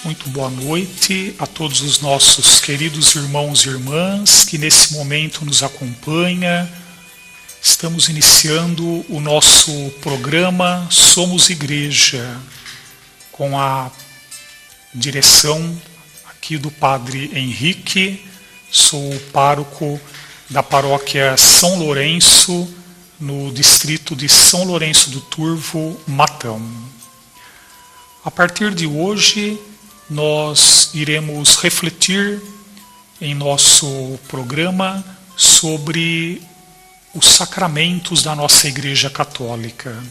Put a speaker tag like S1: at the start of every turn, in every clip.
S1: Muito boa noite a todos os nossos queridos irmãos e irmãs que nesse momento nos acompanham. Estamos iniciando o nosso programa Somos Igreja, com a direção aqui do Padre Henrique. Sou o pároco da paróquia São Lourenço, no distrito de São Lourenço do Turvo, Matão. A partir de hoje, nós iremos refletir em nosso programa sobre os sacramentos da nossa Igreja Católica.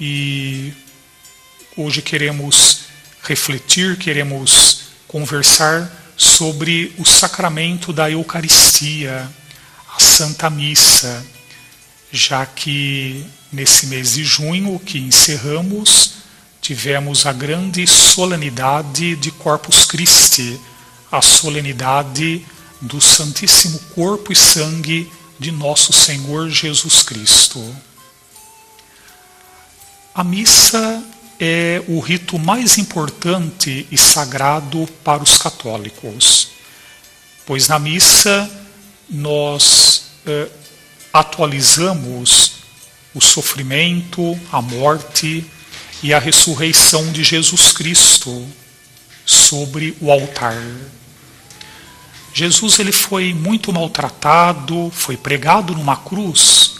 S1: E hoje queremos refletir, queremos conversar sobre o sacramento da Eucaristia, a Santa Missa, já que nesse mês de junho que encerramos, tivemos a grande solenidade de Corpus Christi, a solenidade do Santíssimo Corpo e Sangue de Nosso Senhor Jesus Cristo. A missa é o rito mais importante e sagrado para os católicos, pois na missa nós atualizamos o sofrimento, a morte e a ressurreição de Jesus Cristo sobre o altar. Jesus ele foi muito maltratado, foi pregado numa cruz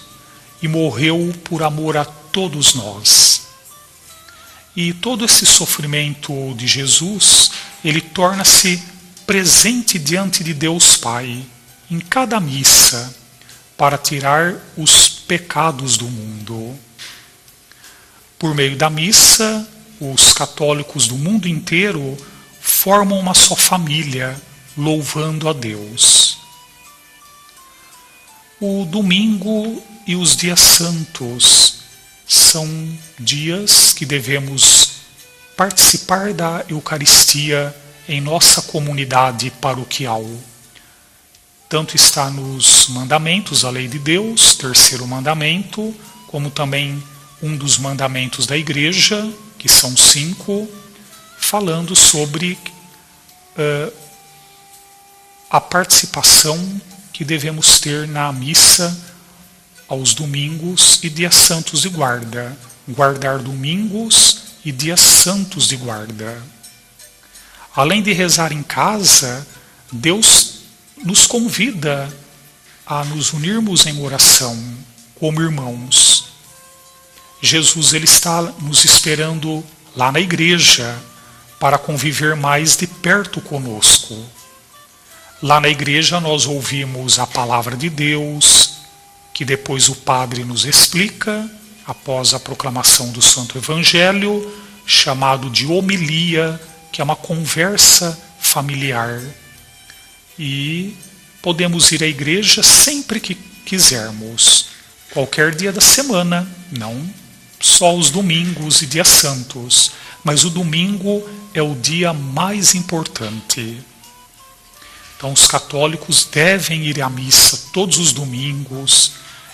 S1: e morreu por amor a todos nós. E todo esse sofrimento de Jesus, ele torna-se presente diante de Deus Pai, em cada missa, para tirar os pecados do mundo. Por meio da missa, os católicos do mundo inteiro formam uma só família, louvando a Deus. O domingo e os dias santos são dias que devemos participar da Eucaristia em nossa comunidade paroquial. Tanto está nos mandamentos, a lei de Deus, terceiro mandamento, como também um dos mandamentos da Igreja, que são 5, falando sobre a participação que devemos ter na missa aos domingos e dias santos de guarda. Guardar domingos e dias santos de guarda. Além de rezar em casa, Deus nos convida a nos unirmos em oração como irmãos. Jesus ele está nos esperando lá na igreja para conviver mais de perto conosco. Lá na igreja nós ouvimos a palavra de Deus, que depois o padre nos explica, após a proclamação do Santo Evangelho, chamado de homilia, que é uma conversa familiar. E podemos ir à igreja sempre que quisermos, qualquer dia da semana, não só os domingos e dias santos, mas o domingo é o dia mais importante. Então os católicos devem ir à missa todos os domingos.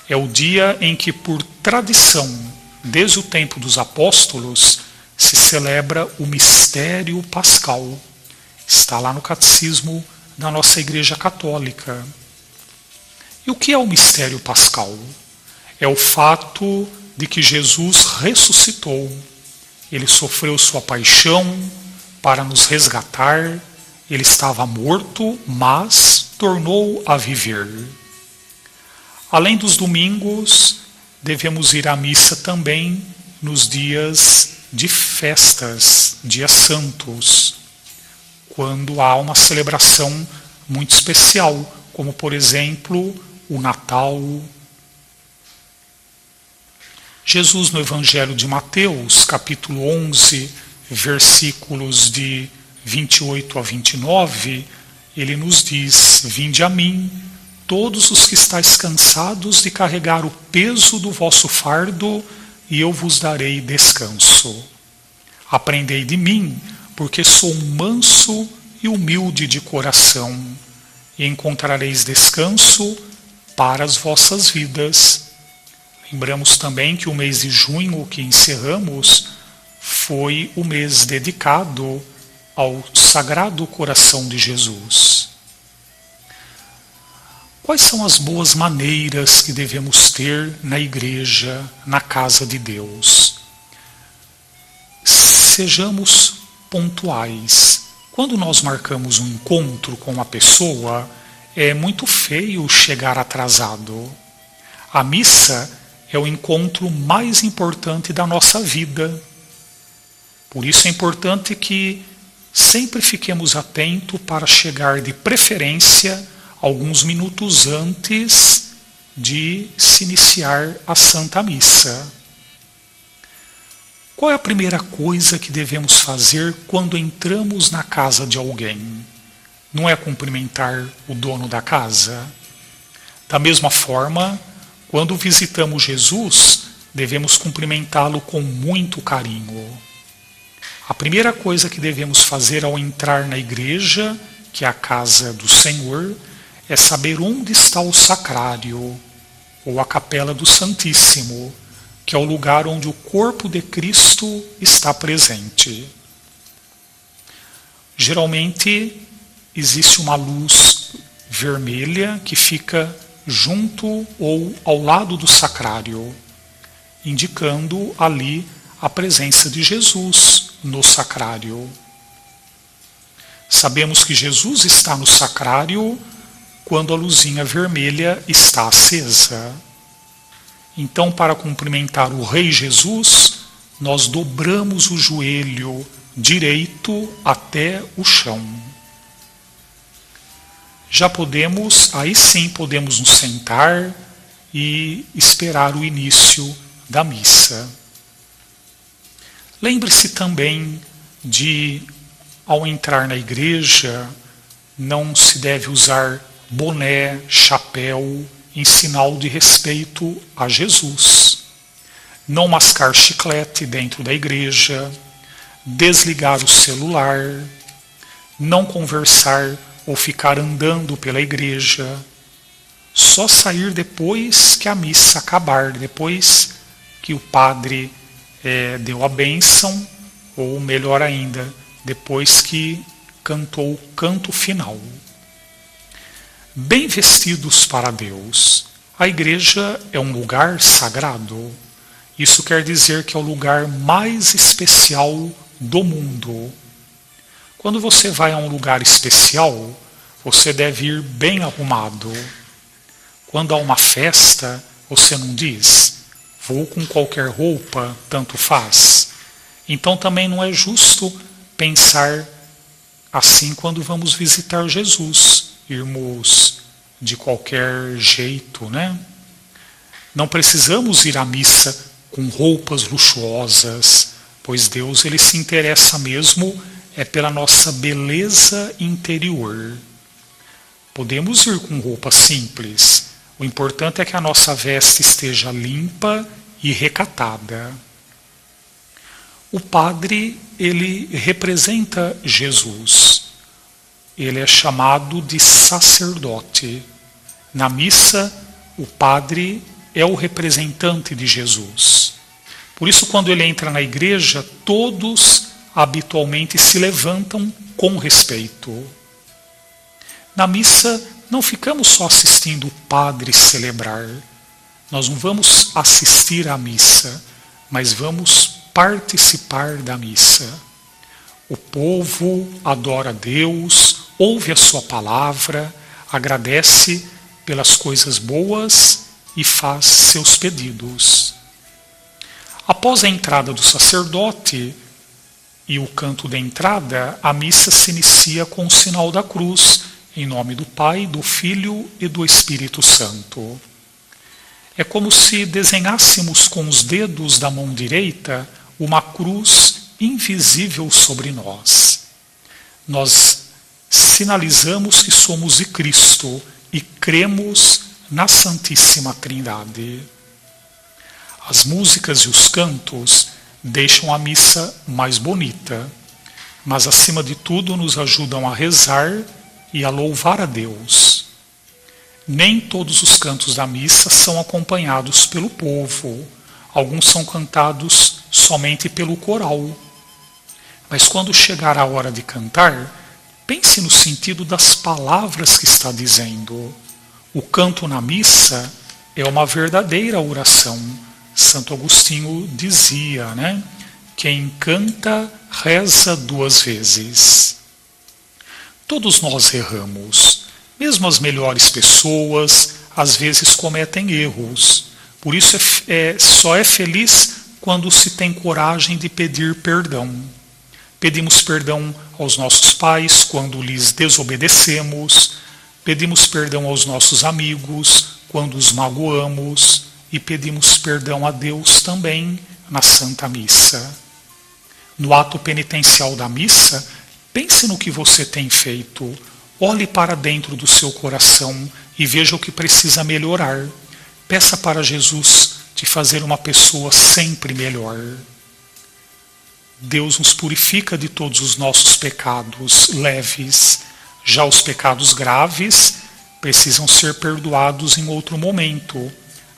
S1: É o dia em que, por tradição, desde o tempo dos apóstolos, se celebra o mistério pascal. Está lá no catecismo da nossa Igreja Católica. E o que é o mistério pascal? É o fato de que Jesus ressuscitou. Ele sofreu sua paixão para nos resgatar. Ele estava morto, mas tornou a viver. Além dos domingos, devemos ir à missa também nos dias de festas, dias santos, quando há uma celebração muito especial, como por exemplo o Natal. Jesus no Evangelho de Mateus, capítulo 11, versículos de 28 a 29, ele nos diz: Vinde a mim, todos os que estáis cansados de carregar o peso do vosso fardo, e eu vos darei descanso. Aprendei de mim, porque sou manso e humilde de coração, e encontrareis descanso para as vossas vidas. Lembramos também que o mês de junho que encerramos foi o mês dedicado ao Sagrado Coração de Jesus. Quais são as boas maneiras que devemos ter na igreja, na casa de Deus? Sejamos pontuais. Quando nós marcamos um encontro com uma pessoa, é muito feio chegar atrasado. A missa é o encontro mais importante da nossa vida. Por isso é importante que sempre fiquemos atentos para chegar de preferência alguns minutos antes de se iniciar a Santa Missa. Qual é a primeira coisa que devemos fazer quando entramos na casa de alguém? Não é cumprimentar o dono da casa? Da mesma forma, quando visitamos Jesus, devemos cumprimentá-lo com muito carinho. A primeira coisa que devemos fazer ao entrar na igreja, que é a casa do Senhor, é saber onde está o sacrário, ou a capela do Santíssimo, que é o lugar onde o corpo de Cristo está presente. Geralmente existe uma luz vermelha que fica junto ou ao lado do sacrário, indicando ali a presença de Jesus no sacrário. Sabemos que Jesus está no sacrário quando a luzinha vermelha está acesa. Então, para cumprimentar o Rei Jesus, nós dobramos o joelho direito até o chão. Aí sim podemos nos sentar e esperar o início da missa. Lembre-se também de, ao entrar na igreja, não se deve usar boné, chapéu, em sinal de respeito a Jesus. Não mascar chiclete dentro da igreja, desligar o celular, não conversar ou ficar andando pela igreja, só sair depois que a missa acabar, depois que o padre deu a bênção, ou melhor ainda, depois que cantou o canto final. Bem vestidos para Deus. A igreja é um lugar sagrado. Isso quer dizer que é o lugar mais especial do mundo. Quando você vai a um lugar especial, você deve ir bem arrumado. Quando há uma festa, você não diz, vou com qualquer roupa, tanto faz. Então também não é justo pensar assim quando vamos visitar Jesus. Irmos de qualquer jeito, né? Não precisamos ir à missa com roupas luxuosas, pois Deus ele se interessa mesmo pela nossa beleza interior. Podemos ir com roupa simples. O importante é que a nossa veste esteja limpa e recatada. O padre, ele representa Jesus. Ele é chamado de sacerdote. Na missa, o padre é o representante de Jesus. Por isso, quando ele entra na igreja, todos habitualmente se levantam com respeito. Na missa, não ficamos só assistindo o padre celebrar. Nós não vamos assistir à missa, mas vamos participar da missa. O povo adora a Deus, ouve a sua palavra, agradece pelas coisas boas e faz seus pedidos. Após a entrada do sacerdote e o canto da entrada, a missa se inicia com o sinal da cruz, em nome do Pai, do Filho e do Espírito Santo. É como se desenhássemos com os dedos da mão direita uma cruz invisível sobre nós. Nós sinalizamos que somos de Cristo e cremos na Santíssima Trindade. As músicas e os cantos deixam a missa mais bonita, mas acima de tudo nos ajudam a rezar e a louvar a Deus. Nem todos os cantos da missa são acompanhados pelo povo. Alguns são cantados somente pelo coral. Mas quando chegar a hora de cantar, pense no sentido das palavras que está dizendo. O canto na missa é uma verdadeira oração. Santo Agostinho dizia, né? Quem canta, reza 2 vezes. Todos nós erramos. Mesmo as melhores pessoas, às vezes cometem erros. Por isso só é feliz quando se tem coragem de pedir perdão. Pedimos perdão aos nossos pais quando lhes desobedecemos. Pedimos perdão aos nossos amigos quando os magoamos. E pedimos perdão a Deus também na Santa Missa. No ato penitencial da missa, pense no que você tem feito. Olhe para dentro do seu coração e veja o que precisa melhorar. Peça para Jesus te fazer uma pessoa sempre melhor. Deus nos purifica de todos os nossos pecados leves. Já os pecados graves precisam ser perdoados em outro momento,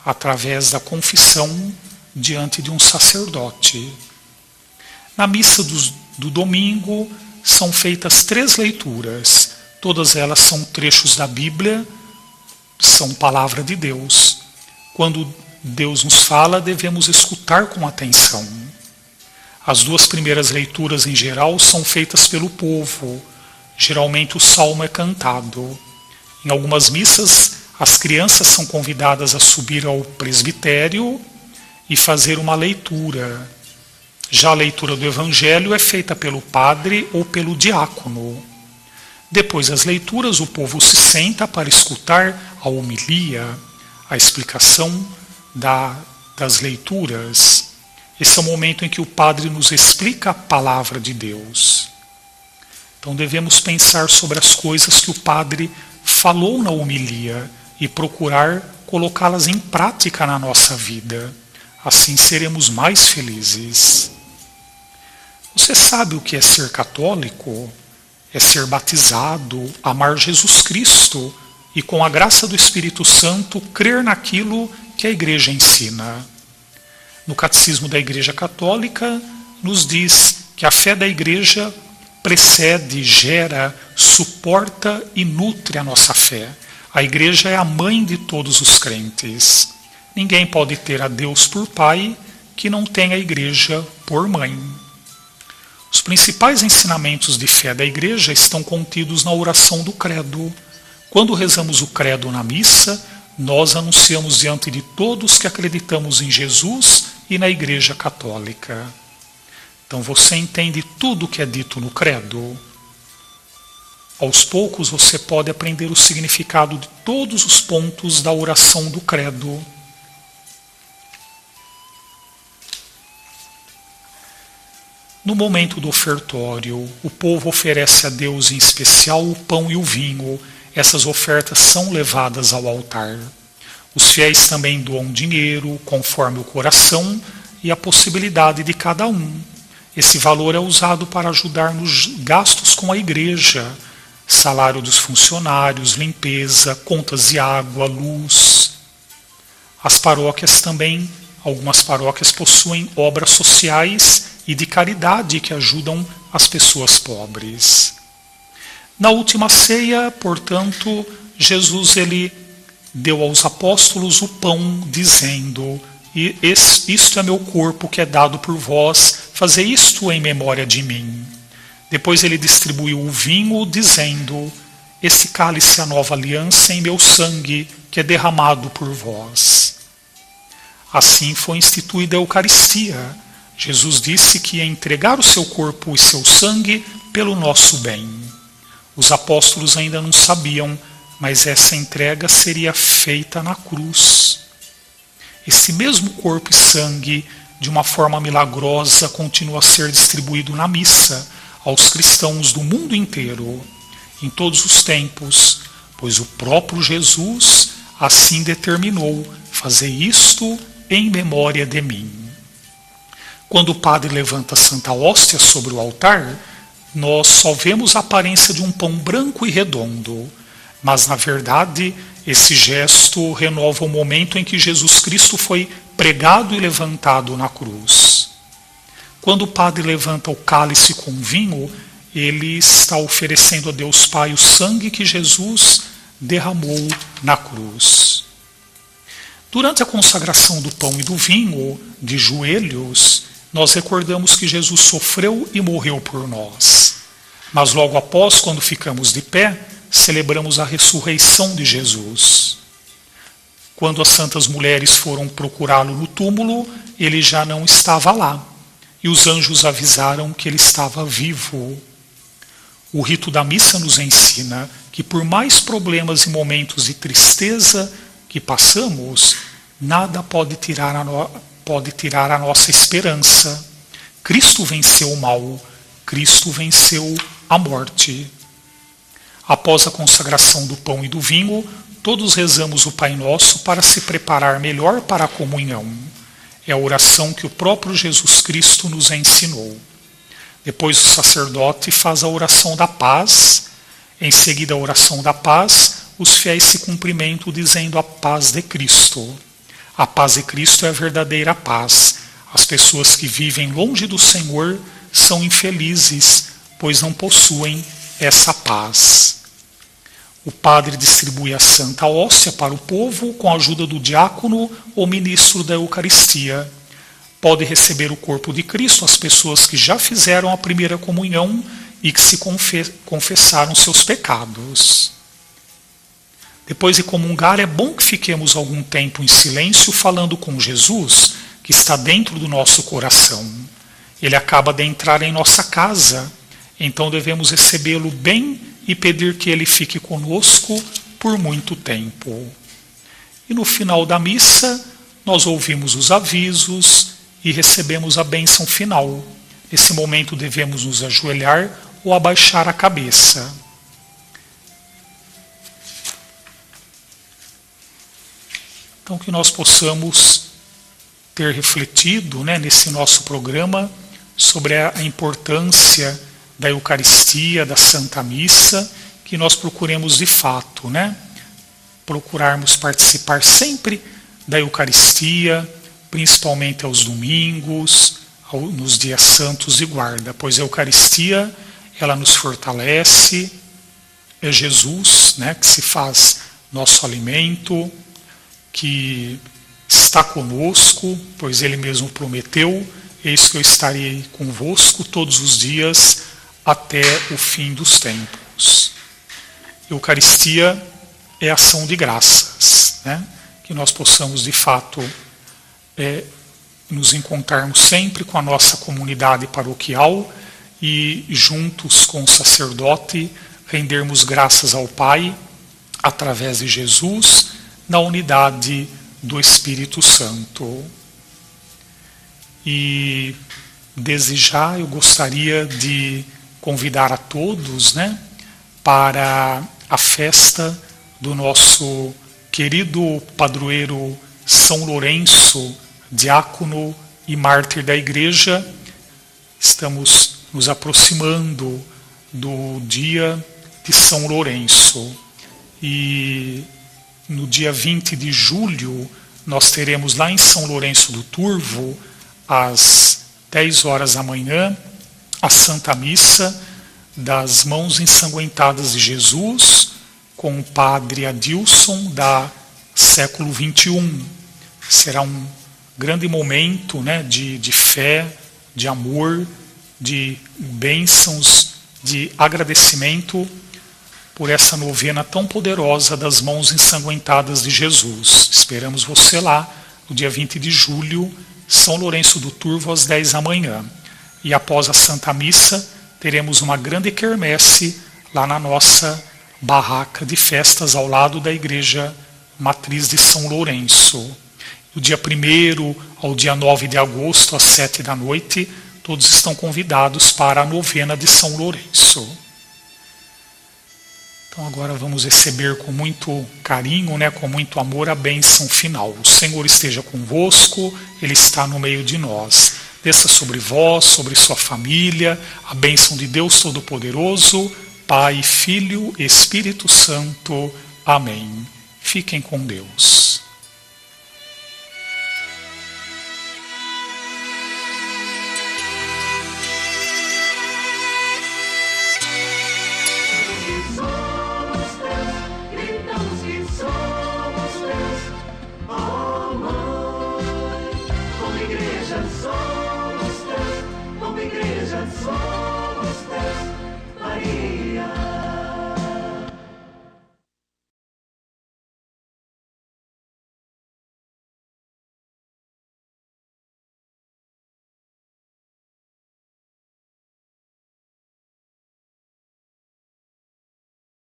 S1: através da confissão diante de um sacerdote. Na missa do domingo são feitas 3 leituras. Todas elas são trechos da Bíblia, são palavra de Deus. Quando Deus nos fala, devemos escutar com atenção. As 2 primeiras leituras, em geral, são feitas pelo povo. Geralmente o salmo é cantado. Em algumas missas, as crianças são convidadas a subir ao presbitério e fazer uma leitura. Já a leitura do Evangelho é feita pelo padre ou pelo diácono. Depois das leituras, o povo se senta para escutar a homilia, a explicação das leituras. Esse é o momento em que o padre nos explica a palavra de Deus. Então devemos pensar sobre as coisas que o padre falou na homilia e procurar colocá-las em prática na nossa vida. Assim seremos mais felizes. Você sabe o que é ser católico? É ser batizado, amar Jesus Cristo e, com a graça do Espírito Santo, crer naquilo que a Igreja ensina. No Catecismo da Igreja Católica, nos diz que a fé da Igreja precede, gera, suporta e nutre a nossa fé. A Igreja é a mãe de todos os crentes. Ninguém pode ter a Deus por pai que não tenha a Igreja por mãe. Os principais ensinamentos de fé da Igreja estão contidos na oração do Credo. Quando rezamos o Credo na missa, nós anunciamos diante de todos que acreditamos em Jesus e na Igreja Católica. Então você entende tudo o que é dito no Credo? Aos poucos você pode aprender o significado de todos os pontos da oração do Credo. No momento do ofertório, o povo oferece a Deus em especial o pão e o vinho. Essas ofertas são levadas ao altar. Os fiéis também doam dinheiro, conforme o coração e a possibilidade de cada um. Esse valor é usado para ajudar nos gastos com a igreja, salário dos funcionários, limpeza, contas de água, luz. As paróquias também, algumas paróquias possuem obras sociais e de caridade que ajudam as pessoas pobres. Na última ceia, portanto, Jesus ele deu aos apóstolos o pão, dizendo: isto é meu corpo que é dado por vós, fazei isto em memória de mim. Depois ele distribuiu o vinho, dizendo: esse cálice é a nova aliança em meu sangue, que é derramado por vós. Assim foi instituída a Eucaristia. Jesus disse que ia entregar o seu corpo e seu sangue pelo nosso bem. Os apóstolos ainda não sabiam, mas essa entrega seria feita na cruz. Esse mesmo corpo e sangue, de uma forma milagrosa, continua a ser distribuído na missa aos cristãos do mundo inteiro, em todos os tempos, pois o próprio Jesus assim determinou: fazer isto em memória de mim. Quando o padre levanta a Santa Hóstia sobre o altar, nós só vemos a aparência de um pão branco e redondo, mas na verdade esse gesto renova o momento em que Jesus Cristo foi pregado e levantado na cruz. Quando o padre levanta o cálice com vinho, ele está oferecendo a Deus Pai o sangue que Jesus derramou na cruz. Durante a consagração do pão e do vinho, de joelhos, nós recordamos que Jesus sofreu e morreu por nós. Mas logo após, quando ficamos de pé, celebramos a ressurreição de Jesus. Quando as santas mulheres foram procurá-lo no túmulo, ele já não estava lá. E os anjos avisaram que ele estava vivo. O rito da missa nos ensina que por mais problemas e momentos de tristeza que passamos, nada pode tirar a nossa esperança. Cristo venceu o mal, Cristo venceu a morte. Após a consagração do pão e do vinho, todos rezamos o Pai Nosso para se preparar melhor para a comunhão. É a oração que o próprio Jesus Cristo nos ensinou. Depois o sacerdote faz a oração da paz. Em seguida a oração da paz, os fiéis se cumprimentam dizendo a paz de Cristo. A paz de Cristo é a verdadeira paz. As pessoas que vivem longe do Senhor são infelizes, pois não possuem essa paz. O padre distribui a Santa Hóstia para o povo com a ajuda do diácono ou ministro da Eucaristia. Pode receber o corpo de Cristo as pessoas que já fizeram a primeira comunhão e que se confessaram seus pecados. Depois de comungar, é bom que fiquemos algum tempo em silêncio falando com Jesus, que está dentro do nosso coração. Ele acaba de entrar em nossa casa, então devemos recebê-lo bem e pedir que ele fique conosco por muito tempo. E no final da missa, nós ouvimos os avisos e recebemos a bênção final. Nesse momento devemos nos ajoelhar ou abaixar a cabeça. Então que nós possamos ter refletido, nesse nosso programa sobre a importância da Eucaristia, da Santa Missa, que nós procuremos de fato, procurarmos participar sempre da Eucaristia, principalmente aos domingos, nos dias santos de guarda, pois a Eucaristia, ela nos fortalece, é Jesus, que se faz nosso alimento, que está conosco, pois Ele mesmo prometeu, eis que eu estarei convosco todos os dias até o fim dos tempos. Eucaristia é ação de graças, que nós possamos de fato nos encontrarmos sempre com a nossa comunidade paroquial e juntos com o sacerdote rendermos graças ao Pai através de Jesus na unidade do Espírito Santo. E desde já eu gostaria de convidar a todos, para a festa do nosso querido padroeiro São Lourenço, diácono e mártir da Igreja. Estamos nos aproximando do dia de São Lourenço. E no dia 20 de julho, nós teremos lá em São Lourenço do Turvo, às 10 horas da manhã, a Santa Missa das Mãos Ensanguentadas de Jesus, com o padre Adilson, da século XXI. Será um grande momento de fé, de amor, de bênçãos, de agradecimento por essa novena tão poderosa das Mãos Ensanguentadas de Jesus. Esperamos você lá, no dia 20 de julho, São Lourenço do Turvo, às 10 da manhã. E após a Santa Missa, teremos uma grande quermesse lá na nossa barraca de festas, ao lado da Igreja Matriz de São Lourenço. Do dia 1º ao dia 9 de agosto, às 7 da noite, todos estão convidados para a novena de São Lourenço. Então agora vamos receber com muito carinho, com muito amor, a bênção final. O Senhor esteja convosco, Ele está no meio de nós. Desça sobre vós, sobre sua família, a bênção de Deus Todo-Poderoso, Pai, Filho e Espírito Santo. Amém. Fiquem com Deus.
S2: igreja somos teus, como igreja somos